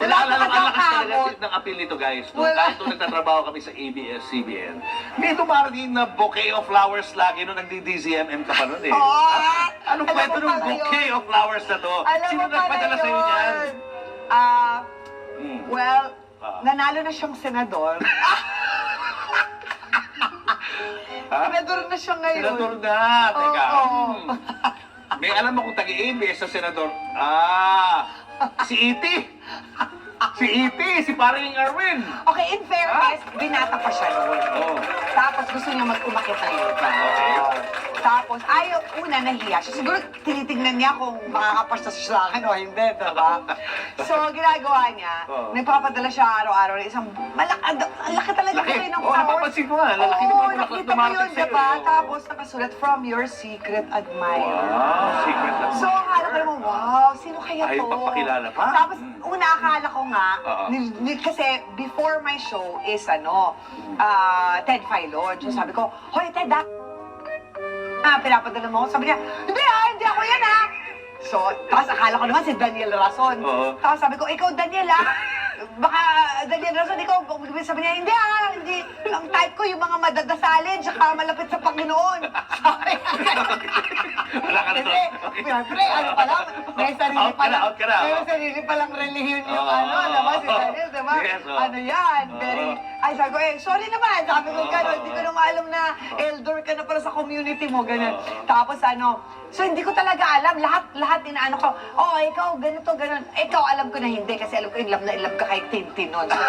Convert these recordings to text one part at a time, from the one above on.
Wala Ang lakas talaga kamot. ng appeal nito, guys. Wala. Kahit nung nagtatrabaho kami sa ABS-CBN, may dumarating na bouquet of flowers lagi nung nagdi-DZMM ka pa nun eh. Anong Alam kwento mo ng pala bouquet yun. of flowers na to? Alam Sino mo pala nagpadala sa'yo niyan? yun. Hmm. Well, Ah. nanalo na siyang senador. Ha? Senador na siya ngayon. Senador na. Teka. Oo. May alam mo kung taga-ABS sa senador. Si E.T. Si E.T. Si Paring Arwin. Okay, in fairness, binata pa siya noon. Oh. Tapos gusto niya mag-umakit ng lupa. Okay. Tapos ayaw, una nahiya siya. Siguro tinitignan niya kung makakapasta siya sa akin o hindi, diba? So, ginagawa niya, Oo. nagpapadala siya araw-araw ng isang ang laki talaga Laki. kasi ng Oo, flowers. napapansin ko nga. Lalaki Oo, naman yung nakita mo dumarating yun, sa'yo. diba? Oo. Tapos nakasulat, from your secret admirer. Wow, secret na. So, akala ko naman, wow, sino kaya Ay, to? papakilala pa? Tapos, una akala ko nga, Oo. kasi before my show is Ted Filon. So sabi ko, hoy Ted, pinapadala mo ako. Sabi niya, hindi ako yan So, tapos akala ko naman si Daniel Rason. Oo. Tapos sabi ko, ikaw Daniel baka Daniel Rason, ikaw, sabi niya, hindi. Ang type ko yung mga madadasalin, tsaka malapit sa Panginoon. Sabi Wala ka na. kasi, pre, ano pala, may sarili Out ka na, out ka na. may sarili palang relihiyon yung Oo. diba, si Daniel, diba? Yes, oo. Ano yan, Oo. very, ay sabi ko, sorry naman, sabi ko Oo. gano'n, hindi ko naman alam na elder ka na pala sa community mo, gano'n. Oo. Tapos so hindi ko talaga alam, lahat inaano ko, ikaw, ganito, gano'n. Ikaw, alam ko na hindi, kasi alam ko in love na in love ka kay Tintin nun. So,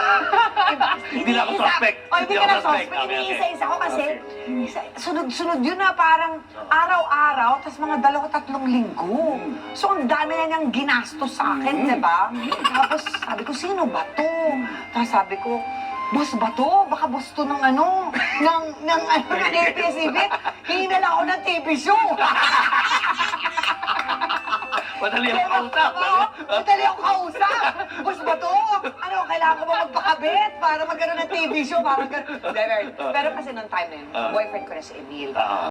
Hindi na ako suspect. Hindi Hindi ka ako na suspect. suspect, Okay, iniisa-isa ko kasi, Okay. sunod-sunod yun parang araw-araw, tapos mga 2-3 linggo. So, ang dami na niyang ginastos sa akin, di ba? Tapos, sabi ko, sino ba to? Tapos sabi ko, boss ba to? Baka boss to ng ng ABS-CBN. Hingi na lang ako ng TV show. Madali ang kausap. Madali ako kausap. Boss ba to? Kailangan ko ba magpakabit para magkaroon ng TV show? Parang gano'n. Pero kasi noong time na yun, boyfriend ko na si Emil.